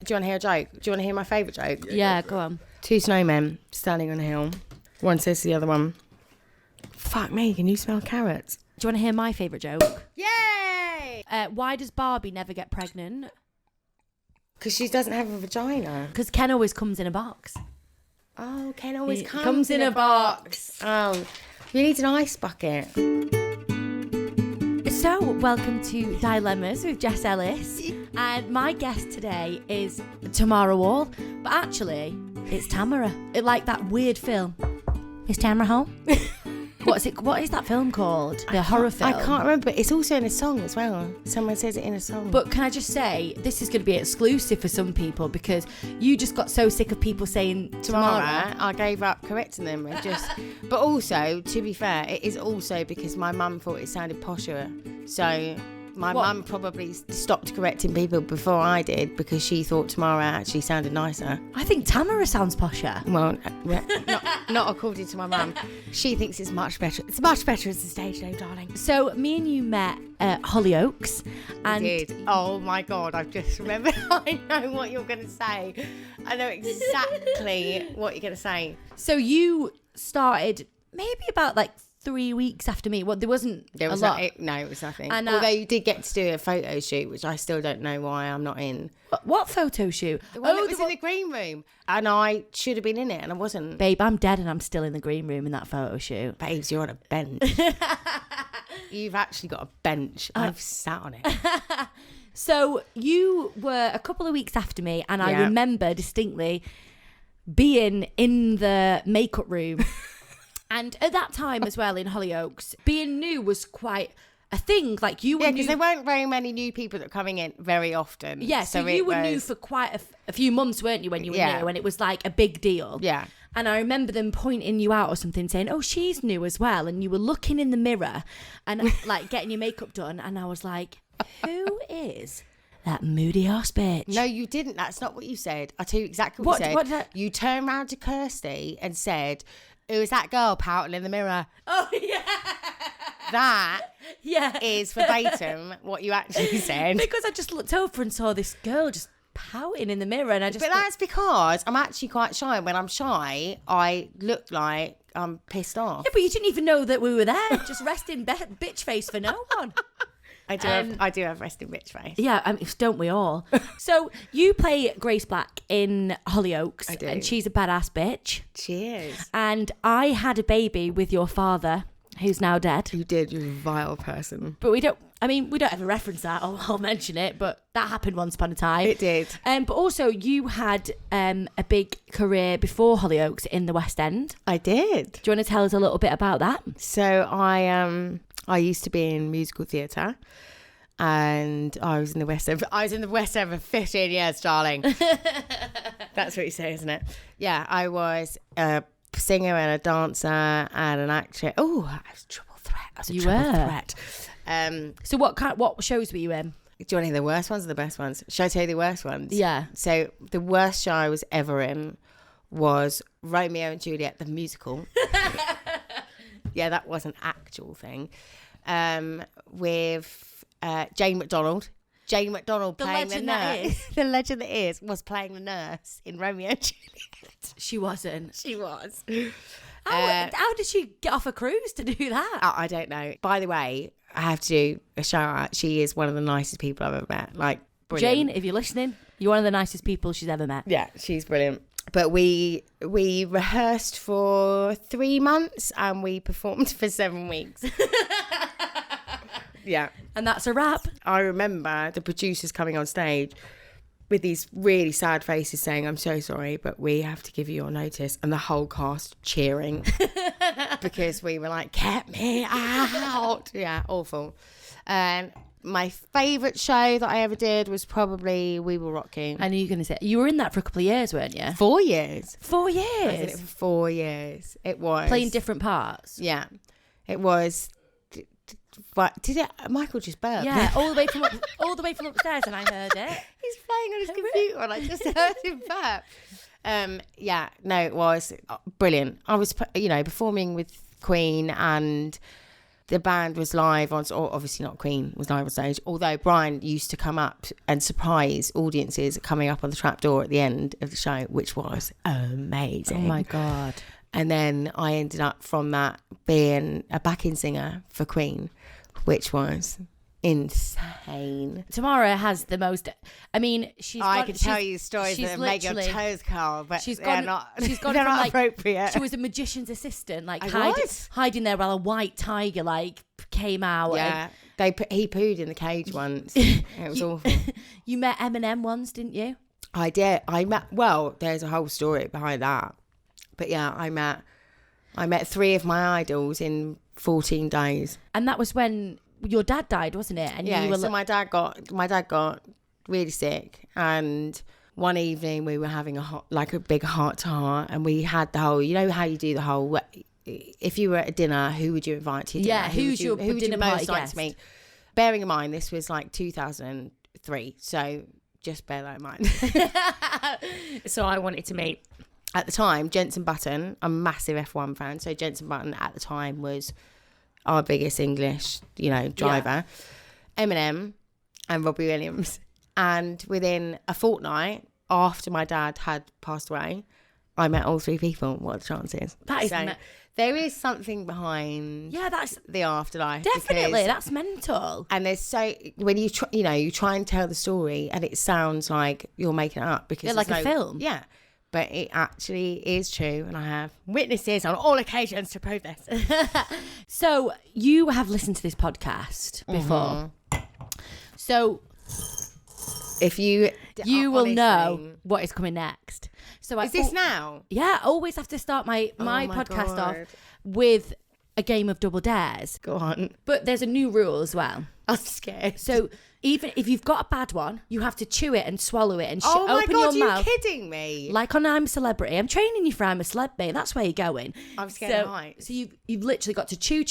Do you want to hear a joke? Do you want to hear my favourite joke? Yeah, go on. 2 snowmen standing on a hill. One says to the other one, "Fuck me, can you smell carrots?" Do you want to hear my favourite joke? Yay! Why does Barbie never get pregnant? Because she doesn't have a vagina. Because Ken always comes in a box. Oh, Ken always He comes in a box. Oh, you need an ice bucket. So, welcome to Dilemmas with Jess Ellis. And my guest today is Tamara Wall. But actually, it's Tamara. Like that weird film. Is Tamara home? What is that film called? The horror film. I can't remember. It's also in a song as well. Someone says it in a song. But can I just say, this is going to be exclusive for some people because you just got so sick of people saying Tamara. I gave up correcting them. But also, to be fair, it is also because my mum thought it sounded posher. So my mum probably stopped correcting people before I did because she thought Tamara actually sounded nicer. I think Tamara sounds posher. Well, not according to my mum. She thinks it's much better. It's much better as a stage name, darling. So me and you met at Hollyoaks. And we did. Oh my God, I've just remembered. I know what you're going to say. I know exactly what you're going to say. So you started maybe about 3 weeks after me. Well, there wasn't a lot. It was nothing. And, although you did get to do a photo shoot, which I still don't know why I'm not in. What photo shoot? The one that was in the green room. And I should have been in it and I wasn't. Babe, I'm dead and I'm still in the green room in that photo shoot. Babes, you're on a bench. You've actually got a bench. I've sat on it. So you were a couple of weeks after me and I remember distinctly being in the makeup room. And at that time as well in Hollyoaks, being new was quite a thing. Like you were new. Yeah, because there weren't very many new people that were coming in very often. Yeah, so you were new for quite a few months, weren't you, when you were new? And it was like a big deal. Yeah. And I remember them pointing you out or something, saying, "Oh, she's new as well." And you were looking in the mirror and getting your makeup done. And I was like, who is that moody ass bitch? No, you didn't. That's not what you said. I'll tell you exactly what you said. What did I... You turned round to Kirsty and said, "Who is that girl pouting in the mirror?" Oh, yeah. That is verbatim what you actually said. Because I just looked over and saw this girl just pouting in the mirror. And But that's because I'm actually quite shy. When I'm shy, I look like I'm pissed off. Yeah, but you didn't even know that we were there. Just resting bitch face for no one. I do have resting bitch face. Yeah, I mean, don't we all? So you play Grace Black in Hollyoaks. I do. And she's a badass bitch. Cheers. And I had a baby with your father, who's now dead. You did. You're a vile person. But we don't ever reference that or mention it, but that happened once upon a time. It did. But also you had a big career before Hollyoaks in the West End. I did. Do you want to tell us a little bit about that? So I used to be in musical theatre and I was in the West End. I was in the West End for 15 years, darling. That's what you say, isn't it? Yeah, I was a singer and a dancer and an actress. Oh, I was a triple threat. So what shows were you in? Do you want to hear the worst ones or the best ones? Should I tell you the worst ones? Yeah. So the worst show I was ever in was Romeo and Juliet, the musical. Yeah, that was an actual thing. With Jane McDonald. Jane McDonald playing the nurse. The legend that is was playing the nurse in Romeo and Juliet. She wasn't. She was. How did she get off a cruise to do that? I don't know. By the way, I have to do a shout out. She is one of the nicest people I've ever met. Like, brilliant. Jane, if you're listening, you're one of the nicest people she's ever met. Yeah, she's brilliant. But we rehearsed for 3 months and we performed for 7 weeks. Yeah. And that's a wrap. I remember the producers coming on stage with these really sad faces saying, "I'm so sorry, but we have to give you your notice." And the whole cast cheering because we were like, "Get me out." Yeah, awful. And my favourite show that I ever did was probably We Will Rock You. I knew you were going to say, you were in that for a couple of years, weren't you? 4 years. 4 years? I did it for 4 years. It was. Playing different parts? Yeah. It was. But did it? Michael just burped. Yeah, all the way from upstairs, and I heard it. He's playing on his computer, and I just heard him burp. Yeah, no, it was brilliant. I was, performing with Queen and the band was live on, or obviously not Queen was live on stage, although Brian used to come up and surprise audiences coming up on the trapdoor at the end of the show, which was amazing. Oh my God. And then I ended up from that being a backing singer for Queen, which was insane. Tamara has the most. I mean, I could tell you stories that make your toes curl, but she's they're gone not. She's gone they're from, not like, appropriate. She was a magician's assistant, like I hiding there while a white tiger like came out. Yeah, he pooed in the cage once. It was awful. You met Eminem once, didn't you? I did. Well, there's a whole story behind that, but yeah, I met 3 of my idols in 14 days, and that was when your dad died, wasn't it? And yeah, you were so my dad got really sick, and one evening we were having a big heart to heart, and we had the whole, you know how you do the whole, if you were at a dinner, who would you invite to your dinner? Yeah, who's your dinner party guest? To meet? Bearing in mind this was like 2003, so just bear that in mind. So I wanted to meet, at the time, Jenson Button. I'm a massive F1 fan, so Jenson Button at the time was our biggest English, driver. Yeah. Eminem and Robbie Williams. And within a fortnight after my dad had passed away, I met all 3 people. What are the chances? That is there is something behind that's the afterlife. Definitely, that's mental. And there's when you try and tell the story and it sounds like you're making it up because like a film. Yeah. But it actually is true, and I have witnesses on all occasions to prove this. So you have listened to this podcast before. So if you will know what is coming next. So is this now? Yeah, I always have to start my podcast off with a game of double dares. Go on. But there's a new rule as well. I'm scared. So even if you've got a bad one, you have to chew it and swallow it and open your mouth. Oh my God, you're kidding me. Like on I'm a Celebrity. I'm training you for I'm a Celeb, mate. That's where you're going. I'm scared of heights. So you've literally got to chew,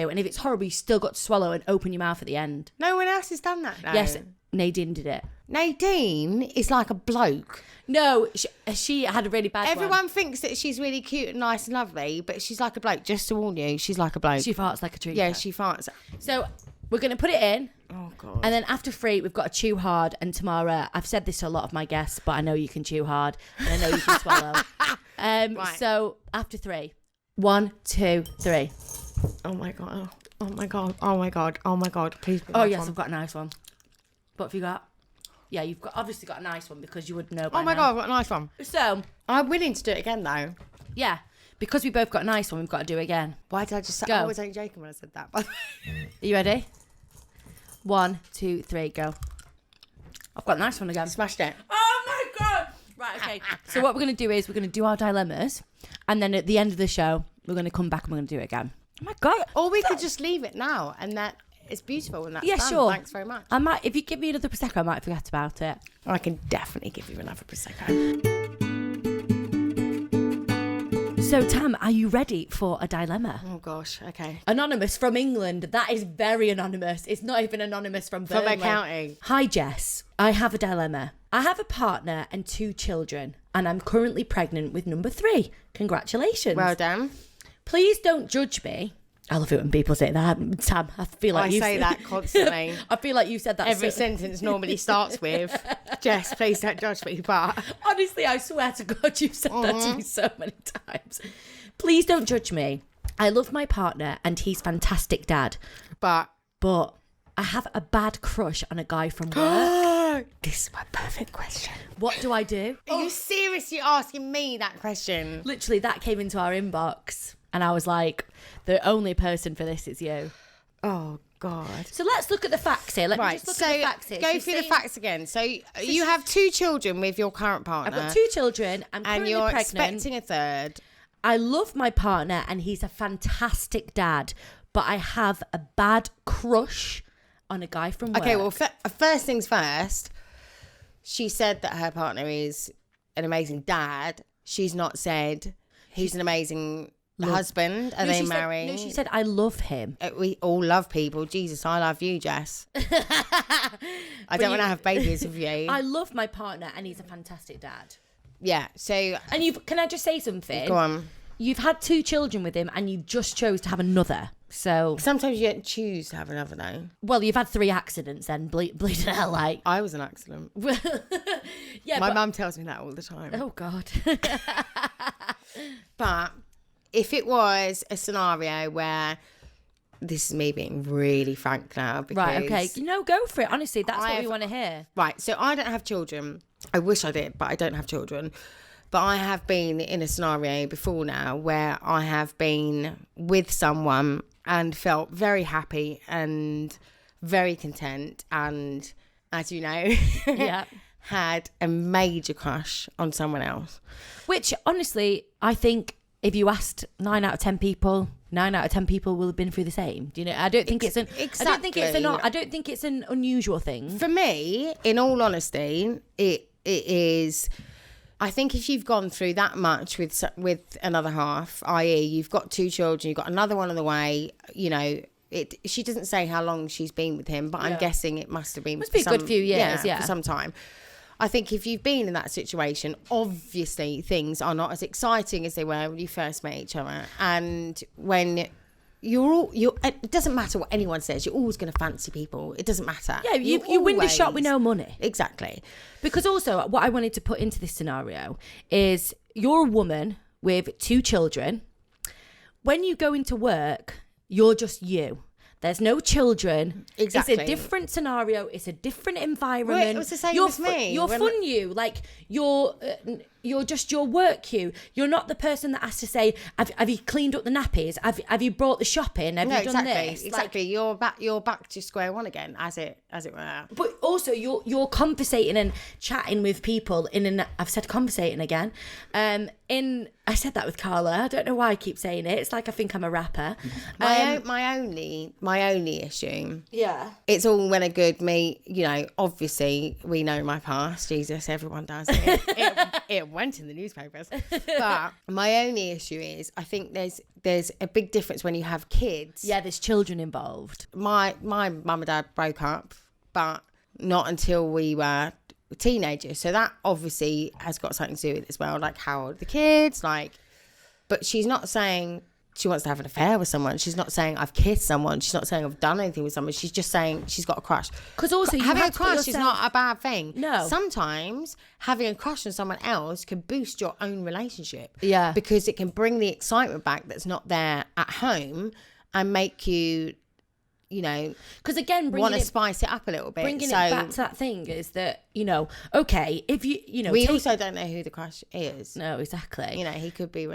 and if it's horrible, you still got to swallow and open your mouth at the end. No one else has done that though. Yes, Nadine did it. Nadine is like a bloke. No, she had a really bad one. Everyone thinks that she's really cute and nice and lovely, but she's like a bloke. Just to warn you, she's like a bloke. She farts like a tree. Yeah, she farts. So we're going to put it in. Oh, God. And then after 3, we've got to chew hard. And Tamara, I've said this to a lot of my guests, but I know you can chew hard. And I know you can swallow. Right. So after 3. 1, 2, 3. Oh, my God. Oh, my God. Oh, my God. Oh, my God. Please. Oh, yes, I've got a nice one. What have you got? Yeah, you've obviously got a nice one because you would know by now. God, I've got a nice one. So I'm willing to do it again, though. Yeah, because we both got a nice one, we've got to do it again. Why did I just say? Go. I was only joking when I said that. Are you ready? 1, 2, 3, go. I've got a nice one again. Smashed it. Oh my God! Right, okay. So what we're going to do is we're going to do our dilemmas, and then at the end of the show, we're going to come back and we're going to do it again. Oh my God! Or we could just leave it now, and that it's beautiful, and that's done. Sure. Thanks very much. I might, if you give me another prosecco, I might forget about it. I can definitely give you another prosecco. So Tam, are you ready for a dilemma? Oh gosh, okay. Anonymous from England. That is very anonymous. It's not even anonymous from Burnley. From accounting. Hi Jess, I have a dilemma. I have a partner and 2 children, and I'm currently pregnant with number 3. Congratulations. Well done. Please don't judge me. I love it when people say that. Tam, I feel like I say that constantly. I feel like you said that. Every sentence normally starts with, Jess, please don't judge me, but... Honestly, I swear to God, you've said that to me so many times. Please don't judge me. I love my partner and he's fantastic dad. But I have a bad crush on a guy from work. This is my perfect question. What do I do? Are you seriously asking me that question? Literally, that came into our inbox. And I was like, the only person for this is you. Oh, God. So let's look at the facts here. Let me just look at the facts here. Go through the facts again. So you have 2 children with your current partner. I've got 2 children. I'm currently pregnant. pregnant. And you're expecting a third. I love my partner and he's a fantastic dad. But I have a bad crush on a guy from work. Okay, well, first things first. She said that her partner is an amazing dad. She's not said he's an amazing... husband. Are they married? No, she said, I love him. We all love people. Jesus, I love you, Jess. I don't want to have babies with you. I love my partner and he's a fantastic dad. Yeah, so... And can I just say something? Go on. You've had 2 children with him and you just chose to have another. So Sometimes you don't choose to have another though. well, you've had 3 accidents then, bleeding hell, like. I was an accident. Yeah, My but- mum tells me that all the time. Oh God. But if it was a scenario where, this is me being really frank now, because Right, okay. Go for it. Honestly, that's what we have- want to hear. Right, so I don't have children. I wish I did, but I don't have children. But I have been in a scenario before now where I have been with someone and felt very happy and very content, and, as you know, Yeah. had a major crush on someone else. Which, honestly, I think if you asked 9 out of 10 people, 9 out of 10 people will have been through the same. Do you know? I don't think it's an. Exactly. I don't think it's an unusual thing. For me, in all honesty, it is. I think if you've gone through that much with another half, i.e., you've got 2 children, you've got another one on the way, you know. She doesn't say how long she's been with him, but I'm guessing it must have been. Must be a good few years, yeah, for some time. I think if you've been in that situation, obviously things are not as exciting as they were when you first met each other, and when it doesn't matter what anyone says, you're always going to fancy people. It doesn't matter. Yeah, you win the shot with no money. Exactly. Because also, what I wanted to put into this scenario is you're a woman with 2 children. When you go into work, you're just you. There's no children. Exactly. It's a different scenario. It's a different environment. Well, it was the same as me. You're fun you. Like, you're just your work you. You're not the person that has to say, have you cleaned up the nappies? Have you brought the shopping? Have you done this? Exactly. Like, you're back to square one again, as it were. But also, you're conversating and chatting with people I've said conversating again. I said that with Carla. I don't know why I keep saying it. It's like I think I'm a rapper. My only issue. Yeah. It's all well and good. Me, you know. Obviously, we know my past. Jesus, everyone does. It went in the newspapers. But my only issue is, I think there's a big difference when you have kids. Yeah, there's children involved. My mum and dad broke up, but not until we were teenagers. So that obviously has got something to do with it as well. Like, how old are the kids? Like, but she's not saying she wants to have an affair with someone. She's not saying I've kissed someone. She's not saying I've done anything with someone. She's just saying she's got a crush. Because also, you having have a to put crush is yourself- not a bad thing. No. Sometimes having a crush on someone else can boost your own relationship. Yeah. Because it can bring the excitement back that's not there at home and make you, you know, because again, want to spice it up a little bit. Bringing it back to that thing is that, you know, okay, if you know, we also don't know who the crush is. No, exactly. You know, he could be.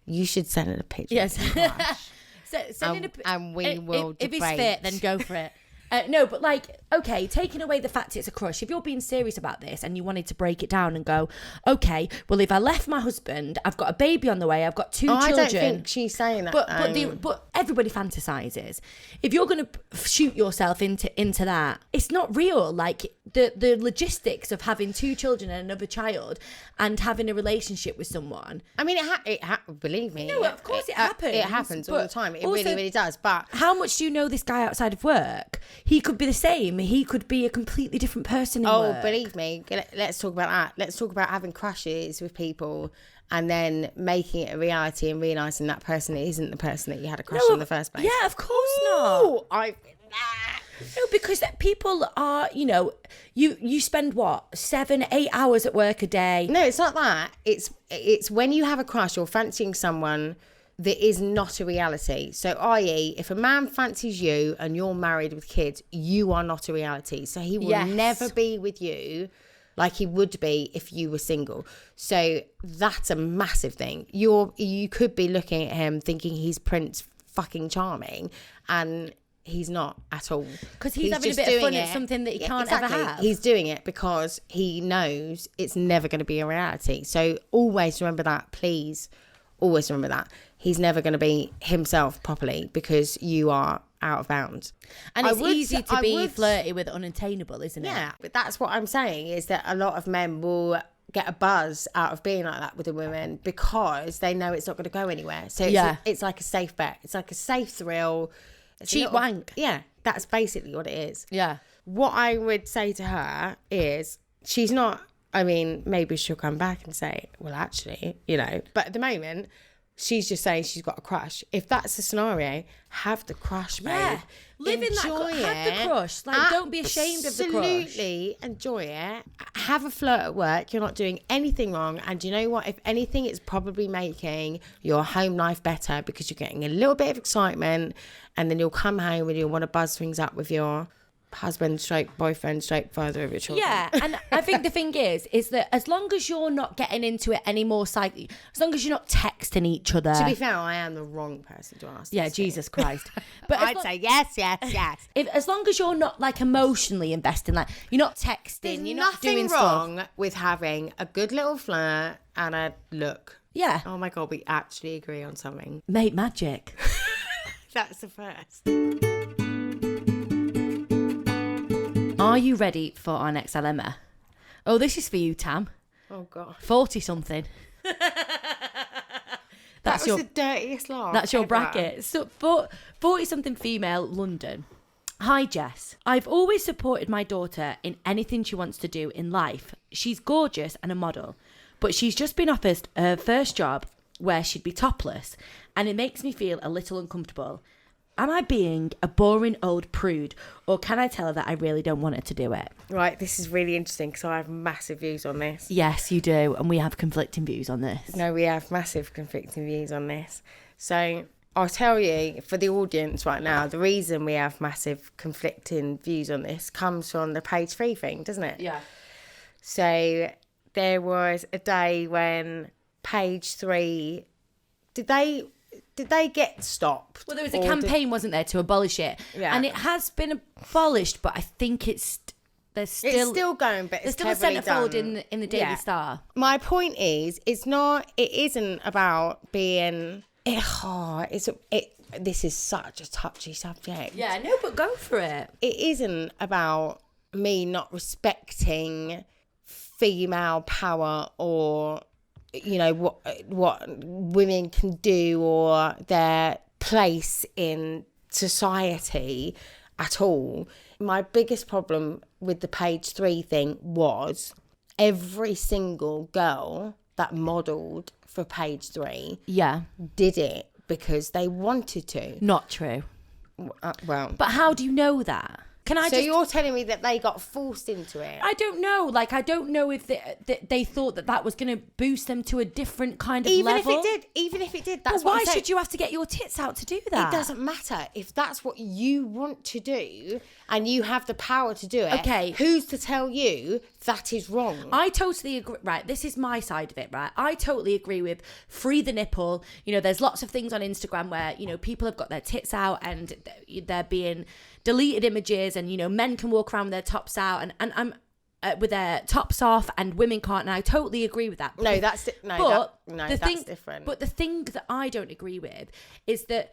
You should send it a picture. Yes. Of the crush. And we will if it's debate. fit, then go for it. No, but like, okay, taking away the fact it's a crush, if you're being serious about this and you wanted to break it down and go, okay, well, if I left my husband, I've got a baby on the way, I've got 2 children. I don't think she's saying that. But everybody fantasizes. If you're going to shoot yourself into that, it's not real. Like, the logistics of having 2 children and another child and having a relationship with someone. I mean, believe me. No, of course it happens. It happens all the time. It also, really, really does. But how much do you know this guy outside of work? He could be the same. He could be a completely different person in work. Believe me. Let's talk about that. Let's talk about having crushes with people and then making it a reality and realising that person isn't the person that you had a crush on in the first place. Yeah, of course not. No, because people are, you know, you spend what, 7-8 hours at work a day. No, it's not that. It's when you have a crush or fancying someone that is not a reality. So, i.e., if a man fancies you and you're married with kids, you are not a reality. So he will never be with you like he would be if you were single. So that's a massive thing. You could be looking at him thinking he's Prince fucking Charming, and he's not at all. Because he's having a bit of fun at something that he can't ever have. He's doing it because he knows it's never going to be a reality. So always remember that, please. Always remember that. He's never going to be himself properly because you are out of bounds. And it's easy to be flirty with unattainable, isn't it? Yeah, but that's what I'm saying, is that a lot of men will get a buzz out of being like that with a woman because they know it's not going to go anywhere. So it's like a safe bet. It's like a safe thrill. Cheap wank. Yeah, that's basically what it is. Yeah. What I would say to her is, she's not, I mean, maybe she'll come back and say, well, actually, you know, but at the moment, she's just saying she's got a crush. If that's the scenario, have the crush, babe. Yeah. Live in that, have the crush. Like, don't be ashamed of the crush. Absolutely enjoy it. Have a flirt at work. You're not doing anything wrong. And you know what? If anything, it's probably making your home life better because you're getting a little bit of excitement, and then you'll come home and you'll want to buzz things up with your husband stroke boyfriend stroke father of your children. Yeah, and I think the thing is that as long as you're not getting into it anymore, as long as you're not texting each other. To be fair, I am the wrong person to ask. Yeah, Jesus Christ. But I'd say yes. As long as you're not like emotionally investing, like you're not texting, There's you're not doing nothing wrong stuff. with having a good little flirt and a look. Yeah. Oh my God, we actually agree on something. Mate, magic. That's the first. Are you ready for our next dilemma? Oh, this is for you, Tam. Oh God. 40-something. That was the dirtiest laugh. That's your ever. bracket. So, 40-something female, London. Hi, Jess. I've always supported my daughter in anything she wants to do in life. She's gorgeous and a model, but she's just been offered her first job where she'd be topless, and it makes me feel a little uncomfortable. Am I being a boring old prude, or can I tell her that I really don't want her to do it? Right, this is really interesting because I have massive views on this. Yes, you do, and we have conflicting views on this. No, we have massive conflicting views on this. So I'll tell you, for the audience right now, the reason we have massive conflicting views on this comes from the page 3 thing, doesn't it? Yeah. So there was a day when page 3, did they get stopped? Well, there was a campaign, wasn't there, to abolish it? Yeah. And it has been abolished, but I think it's still going, but there's it's still a cleverly centrefold done. in the Daily Yeah. Star. My point is, it isn't about being. This is such a touchy subject. Yeah, no, but go for it. It isn't about me not respecting female power or, you know, what women can do or their place in society at all. My biggest problem with the page 3 thing was every single girl that modelled for page 3 did it because they wanted to. Not true. Well, But how do you know that? So you're telling me that they got forced into it? I don't know. Like, I don't know if they thought that was going to boost them to a different kind of level. Even if it did, that's but what why I'm saying. should you have to get your tits out to do that? It doesn't matter. If that's what you want to do and you have the power to do it, Okay. Who's to tell you that is wrong? I totally agree. Right, this is my side of it, right? I totally agree with free the nipple. You know, there's lots of things on Instagram where, you know, people have got their tits out and they're being deleted images and, you know, men can walk around with their tops out and I'm with their tops off and women can't. And I totally agree with that. That's different. But the thing that I don't agree with is that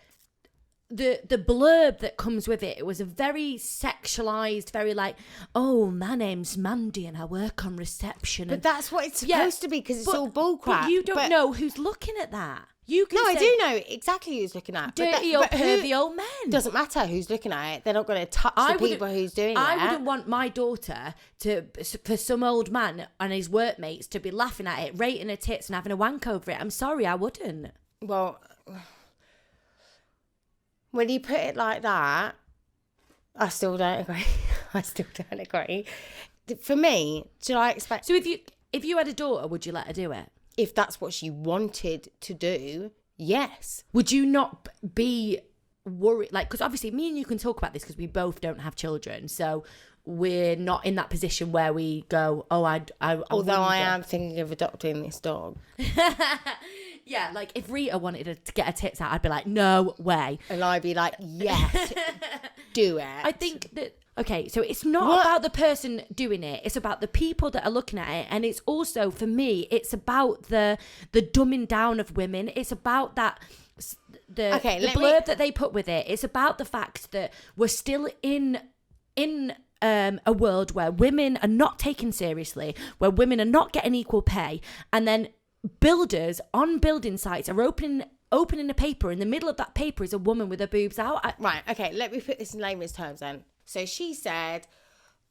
the blurb that comes with it was a very sexualized, very like, oh, my name's Mandy and I work on reception. But that's what it's supposed to be because it's all bullcrap. But you don't know who's looking at that. You can I do know exactly who's looking at it. Dirty old pervy old men. Doesn't matter who's looking at it. They're not going to touch the people who's doing it. I wouldn't want my daughter for some old man and his workmates to be laughing at it, rating her tits and having a wank over it. I'm sorry, I wouldn't. Well, when you put it like that, I still don't agree. For me, should I expect... So if you had a daughter, would you let her do it? If that's what she wanted to do, yes. Would you not be worried? Like, because obviously me and you can talk about this because we both don't have children. So we're not in that position where we go, oh, Although I am thinking of adopting this dog. Yeah, like if Rita wanted to get her tits out, I'd be like, no way. And I'd be like, yes, do it. I think that... Okay, so it's not about the person doing it. It's about the people that are looking at it. And it's also, for me, it's about the dumbing down of women. It's about that... The blurb that they put with it. It's about the fact that we're still in a world where women are not taken seriously, where women are not getting equal pay, and then builders on building sites are opening a paper. In the middle of that paper is a woman with her boobs out. Right, okay, let me put this in layman's terms then. So she said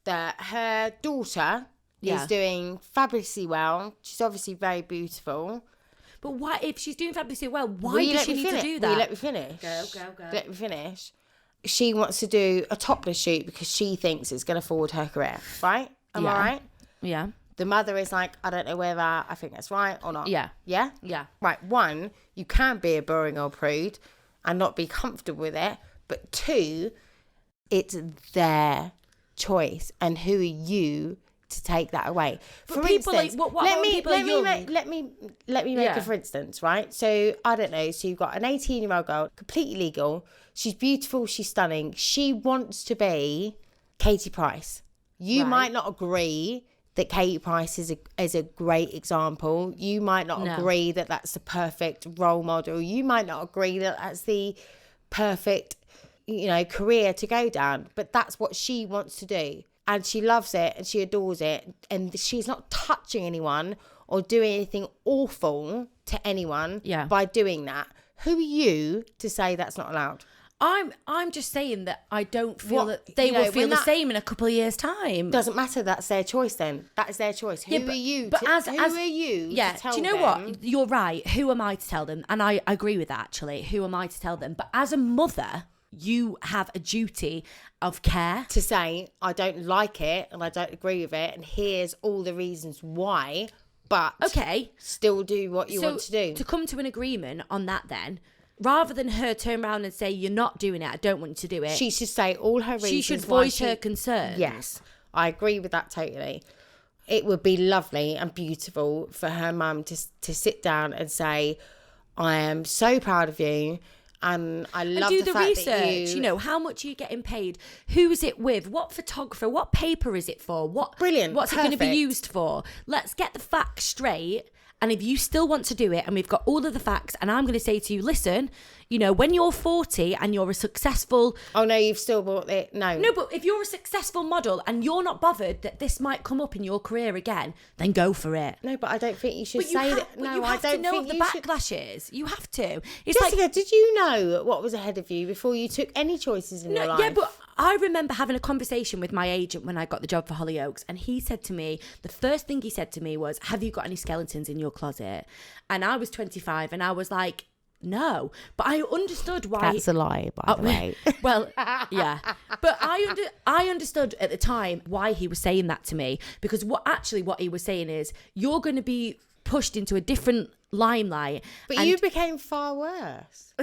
that her daughter is doing fabulously well. She's obviously very beautiful. But why, if she's doing fabulously well, why Will you does let she me need to finish? do Will that? you let me finish? Go. Let me finish. She wants to do a topless shoot because she thinks it's going to forward her career, right? Am I right? Yeah. The mother is like, I don't know whether I think that's right or not. Yeah. Yeah? Yeah. Right, one, you can be a boring old prude and not be comfortable with it. But two, it's their choice. And who are you to take that away? But for people instance, like, what people are young? let me make a for instance, right? So, I don't know. So, you've got an 18-year-old girl, completely legal. She's beautiful. She's stunning. She wants to be Katie Price. You might not agree that Katie Price is a great example. You might not agree that that's the perfect role model. You might not agree that that's the perfect, career to go down. But that's what she wants to do. And she loves it and she adores it. And she's not touching anyone or doing anything awful to anyone by doing that. Who are you to say that's not allowed? I'm just saying that I don't feel that they will feel the same in a couple of years' time. Doesn't matter. That's their choice. Then that is their choice. Who are you? But who are you? Yeah. To tell Do you know them? what? You're right. Who am I to tell them? And I agree with that. Actually, who am I to tell them? But as a mother, you have a duty of care to say I don't like it and I don't agree with it, and here's all the reasons why. But still do what you want to do. To come to an agreement on that, then. Rather than her turn around and say, you're not doing it, I don't want you to do it. She should say all her reasons. She should voice her concerns. Yes, I agree with that totally. It would be lovely and beautiful for her mum to sit down and say, I am so proud of you. And I love do the the fact research. that How much are you getting paid? Who is it with? What photographer? What paper is it for? Brilliant. What's it going to be used for? Let's get the facts straight. And if you still want to do it, and we've got all of the facts, and I'm going to say to you, listen, when you're 40 and you're a successful... Oh, no, you've still bought it. No, but if you're a successful model and you're not bothered that this might come up in your career again, then go for it. No, but I don't think you should say that. No, I don't think you should. You have to know what the backlash is. You have to. It's Jessica, did you know what was ahead of you before you took any choices in your life? Yeah, but I remember having a conversation with my agent when I got the job for Hollyoaks, and he said to me, the first thing he said to me was, have you got any skeletons in your closet? And I was 25 and I was like, no. But I understood why. That's a lie, by the way. Well, yeah. But I understood at the time why he was saying that to me, because what he was saying is, you're going to be pushed into a different limelight. But you became far worse.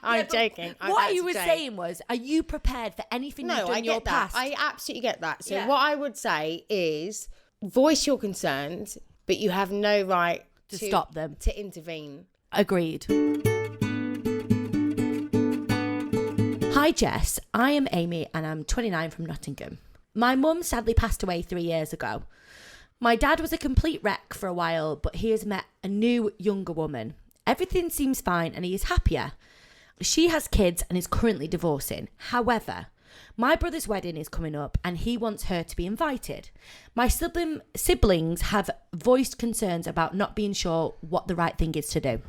I'm joking. What he was saying was, are you prepared for anything you've done in your past? I absolutely get that. So what I would say is, voice your concerns, but you have no right to stop them, to intervene. Agreed. Hi Jess, I am Amy and I'm 29 from Nottingham. My mum sadly passed away 3 years ago. My dad was a complete wreck for a while, but he has met a new, younger woman. Everything seems fine and he is happier. She has kids and is currently divorcing. However, my brother's wedding is coming up and he wants her to be invited. My siblings have voiced concerns about not being sure what the right thing is to do.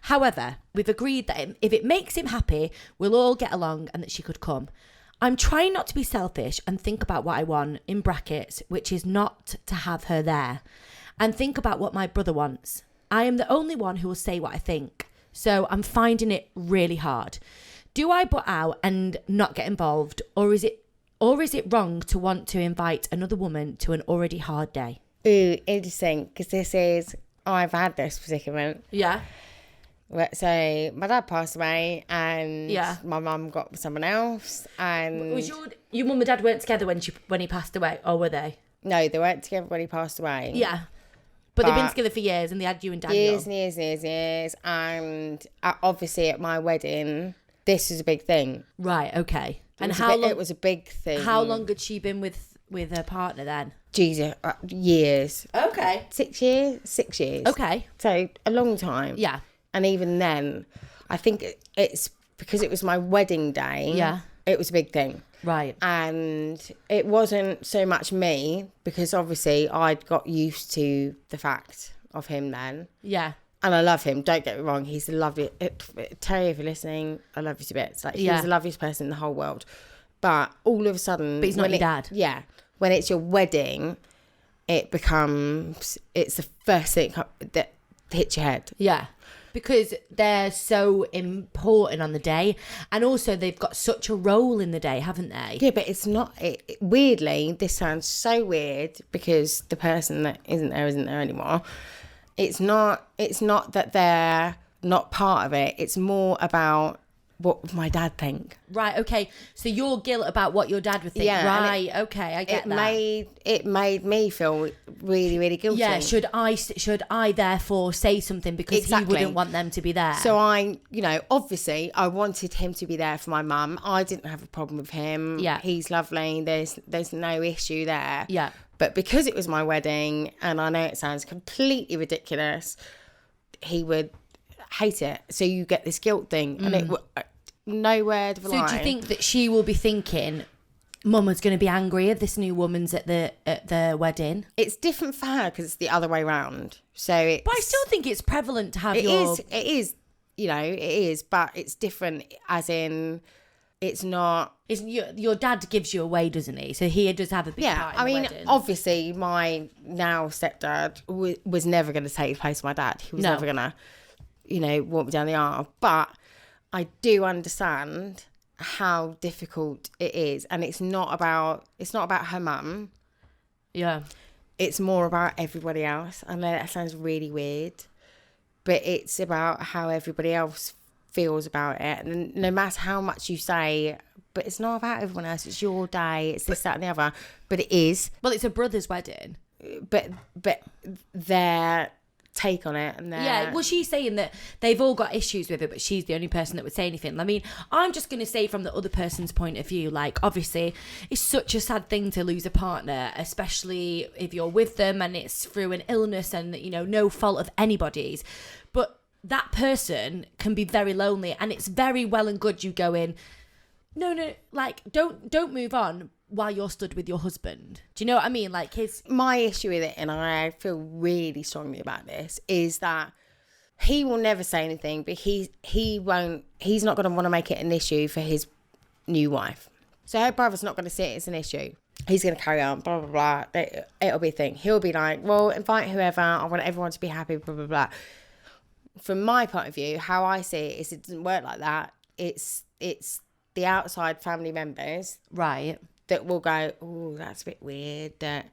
However, we've agreed that if it makes him happy, we'll all get along and that she could come. I'm trying not to be selfish and think about what I want, in brackets, which is not to have her there, and think about what my brother wants. I am the only one who will say what I think, so I'm finding it really hard. Do I butt out and not get involved, or is it wrong to want to invite another woman to an already hard day? Ooh, interesting, because I've had this predicament. Yeah. So my dad passed away and my mum got someone else, and was your mum and dad weren't together when he passed away, or were they? No, they weren't together when he passed away. Yeah. But they've been together for years and they had you and Daniel. Years. And obviously at my wedding, this was a big thing. Right, okay. And how long? It was a big thing. How long had she been with her partner then? Jesus, years. Okay. 6 years? 6 years. Okay. So a long time. Yeah. And even then, I think it's because it was my wedding day. Yeah. It was a big thing. Right. And it wasn't so much me, because obviously I'd got used to the fact of him then. Yeah. And I love him. Don't get me wrong. He's the loveliest. Terry, if you're listening, I love you to bits. Like, he's the loveliest person in the whole world. But all of a sudden... But he's not your dad. Yeah. When it's your wedding, it's the first thing that hits your head. Yeah. Because they're so important on the day. And also they've got such a role in the day, haven't they? Yeah, but it's not... weirdly, this sounds so weird because the person that isn't there anymore. It's not that they're not part of it. It's more about what would my dad think. Right, okay. So your guilt about what your dad would think. Yeah, right, okay, I get that. It made me feel really, really guilty. Yeah, should I therefore say something because he wouldn't want them to be there? So obviously I wanted him to be there for my mum. I didn't have a problem with him. Yeah. He's lovely. There's no issue there. Yeah. But because it was my wedding, and I know it sounds completely ridiculous, he would hate it. So you get this guilt thing, and it nowhere to lie. So do you think that she will be thinking, Mama's going to be angry if this new woman's at the wedding? It's different for her because it's the other way round. So it's... But I still think it's prevalent to have It is, it is, but it's different as in... It's not... Your dad gives you away, doesn't he? So he does have a big part in the wedding. Obviously, my now stepdad was never going to take the place of my dad. He was never going to, walk me down the aisle. But I do understand how difficult it is. And it's not about her mum. Yeah. It's more about everybody else. I know that sounds really weird. But it's about how everybody else feels about it, and no matter how much you say, but it's not about everyone else, it's your day, it's this, that and the other. But it is. Well, it's a brother's wedding. But their take on it, and yeah, well, she's saying that they've all got issues with it, but she's the only person that would say anything. I mean, I'm just going to say from the other person's point of view, like, obviously it's such a sad thing to lose a partner, especially if you're with them and it's through an illness and, no fault of anybody's. But that person can be very lonely, and it's very well and good you go in, no, like, don't move on while you're stood with your husband. Do you know what I mean? Like, my issue with it, and I feel really strongly about this, is that he will never say anything, but he's not going to want to make it an issue for his new wife. So her brother's not going to see it as an issue. He's going to carry on, blah, blah, blah. It'll be a thing. He'll be like, well, invite whoever. I want everyone to be happy, blah, blah, blah. From my point of view, how I see it is it doesn't work like that. It's the outside family members, right, that will go, oh, that's a bit weird, that,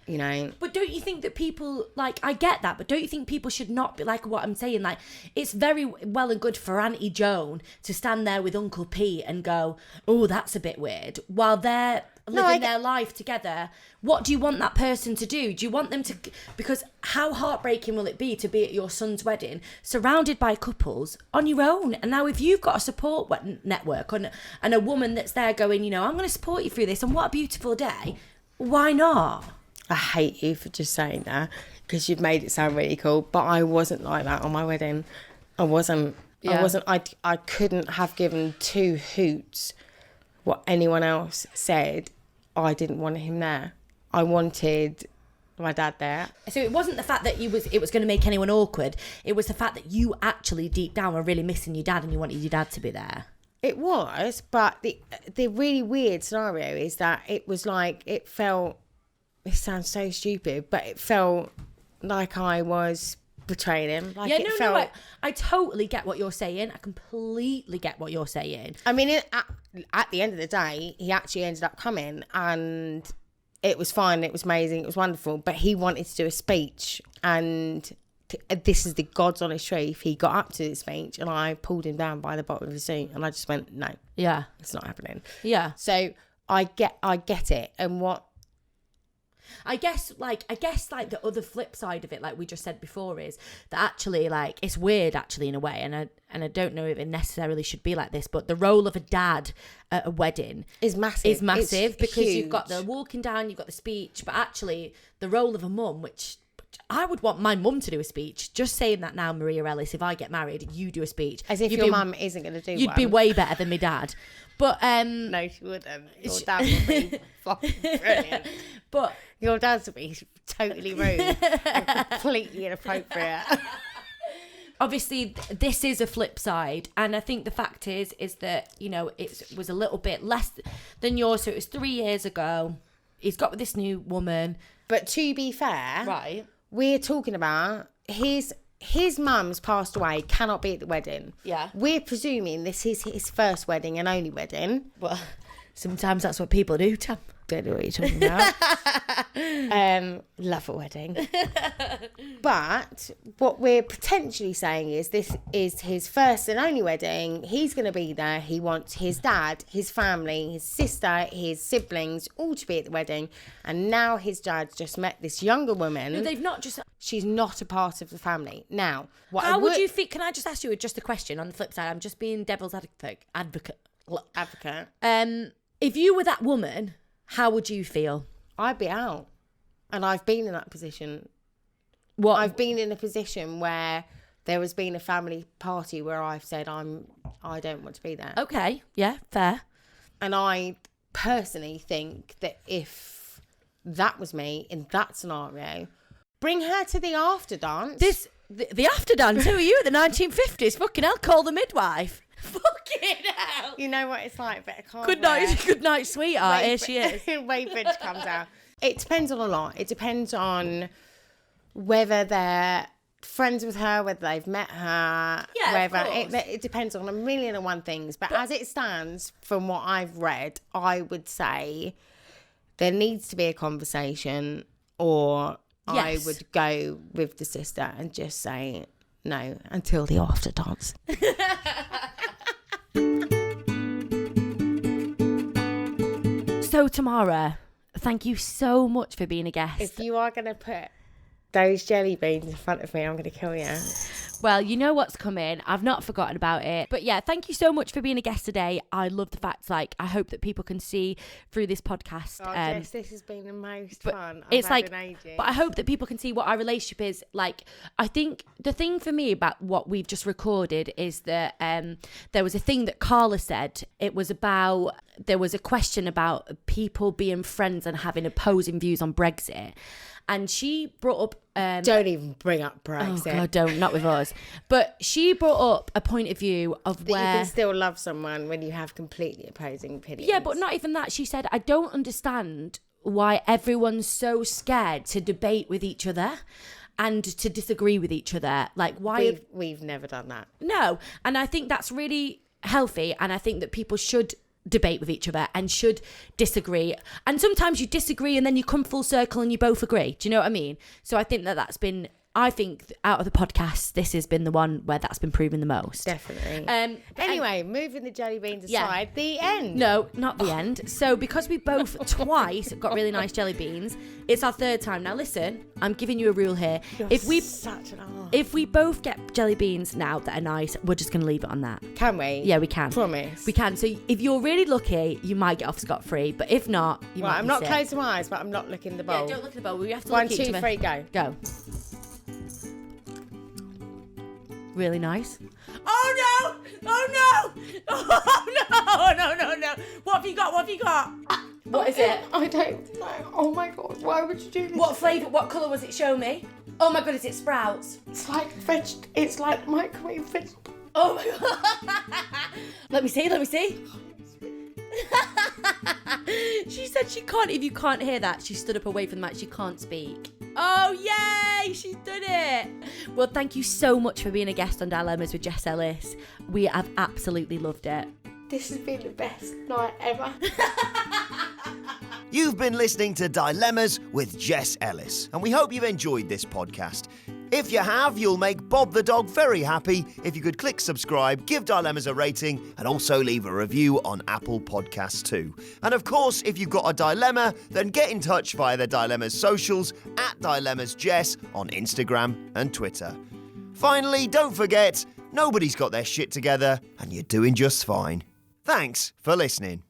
But don't you think that people, like, I get that, but don't you think people should not be, like what I'm saying, like, it's very well and good for Auntie Joan to stand there with Uncle Pete and go, oh, that's a bit weird, while they're living their life together. What do you want that person to do? Do you want them to... Because how heartbreaking will it be to be at your son's wedding, surrounded by couples, on your own? And now if you've got a support network and a woman that's there going, I'm going to support you through this, and what a beautiful day, why not? I hate you for just saying that, because you've made it sound really cool, but I wasn't like that on my wedding. I wasn't. Yeah. I couldn't have given two hoots what anyone else said. I didn't want him there. I wanted my dad there. So it wasn't the fact that it was going to make anyone awkward. It was the fact that you actually deep down were really missing your dad and you wanted your dad to be there. It was, but the really weird scenario is that it was like, it felt... It sounds so stupid, but it felt like I was betraying him. Like, yeah, it felt... I totally get what you're saying. I completely get what you're saying. I mean, at the end of the day, he actually ended up coming, and it was fine. It was amazing. It was wonderful. But he wanted to do a speech, and this is the God's honest truth. He got up to the speech, and I pulled him down by the bottom of his seat, and I just went, no. Yeah. It's not happening. Yeah. So I get it. And what... I guess the other flip side of it, like we just said before, is that actually, like, it's weird actually in a way, and I don't know if it necessarily should be like this, but the role of a dad at a wedding is massive. It's because huge. You've got the walking down, you've got the speech, but actually the role of a mum, which I would want my mum to do a speech. Just saying that now, Maria Ellis, if I get married, you do a speech. As if your mum isn't going to do You'd one. be way better than my dad. But no, she wouldn't. Your dad would be fucking brilliant. But your dad would be totally rude and completely inappropriate. Obviously, this is a flip side, and I think the fact is that, it was a little bit less than yours. So it was 3 years ago. He's got with this new woman. But to be fair, right, we're talking about his his mum's passed away, cannot be at the wedding. Yeah. We're presuming this is his first wedding and only wedding. Well, sometimes that's what people do, Tam. Don't know what you're talking about. Love a wedding. But what we're potentially saying is this is his first and only wedding. He's going to be there. He wants his dad, his family, his sister, his siblings all to be at the wedding. And now his dad's just met this younger woman. No, they've not just... She's not a part of the family. Now, how would you feel... Can I just ask you just a question on the flip side? I'm just being devil's advocate. If you were that woman... How would you feel? I'd be out. And I've been in that position. What? I've been in a position where there has been a family party where I've said I don't want to be there. Okay, yeah, fair. And I personally think that if that was me in that scenario, bring her to the after dance. The after dance? Who are you at the 1950s? Fucking hell, call the midwife. Fucking hell. You know what it's like, but I can't. Good night, sweetheart. Here she is. Weybridge comes out. It depends on a lot. It depends on whether they're friends with her, whether they've met her. Yeah, whether of course. it depends on a million and one things. But as it stands, from what I've read, I would say there needs to be a conversation, or I would go with the sister and just say no until the after dance. So, Tamara, thank you so much for being a guest. If you are going to put those jelly beans in front of me, I'm going to kill you. Well, you know what's coming. I've not forgotten about it. But yeah, thank you so much for being a guest today. I love the fact, like, I hope that people can see through this podcast. Jess, this has been the most fun It's I've had like, in ages. but I hope that people can see what our relationship is. Like, I think the thing for me about what we've just recorded is that there was a thing that Carla said. It was about, there was a question about people being friends and having opposing views on Brexit. And she brought up... don't even bring up Brexit. Oh, God, don't. Not with us. But she brought up a point of view of where... you can still love someone when you have completely opposing opinions. Yeah, but not even that. She said, I don't understand why everyone's so scared to debate with each other and to disagree with each other. Like, why... We've never done that. No. And I think that's really healthy. And I think that people should debate with each other and should disagree. And sometimes you disagree and then you come full circle and you both agree. Do you know what I mean? So I think that's been... I think out of the podcast, this has been the one where that's been proven the most. Definitely. Anyway, moving the jelly beans aside, the end. No, not the end. So because we both twice got really nice jelly beans, it's our third time. Now listen, I'm giving you a rule here. You're such an arse. If we both get jelly beans now that are nice, we're just going to leave it on that. Can we? Yeah, we can. Promise. We can. So if you're really lucky, you might get off scot-free. But if not, you might I'm be not sick. closing my eyes, but I'm not looking at the bowl. Yeah, don't look at the bowl. We have to 1, look at each 2, other. 3, go. Go. Really nice. Oh no! Oh no! Oh no! What have you got? What is it? I don't know. Oh my God, why would you do this? What flavour? What colour was it? Show me. Oh my God, is it Sprouts? It's like it's like microwave vegetable. Oh my God. Let me see. She said she can't. If you can't hear that, she stood up away from the mic. She can't speak. Oh, yay! She's done it. Well, thank you so much for being a guest on Dilemmas with Jess Ellis. We have absolutely loved it. This has been the best night ever. You've been listening to Dilemmas with Jess Ellis, and we hope you've enjoyed this podcast. If you have, you'll make Bob the dog very happy if you could click subscribe, give Dilemmas a rating, and also leave a review on Apple Podcasts too. And of course, if you've got a dilemma, then get in touch via the Dilemmas socials at DilemmasJess on Instagram and Twitter. Finally, don't forget, nobody's got their shit together, and you're doing just fine. Thanks for listening.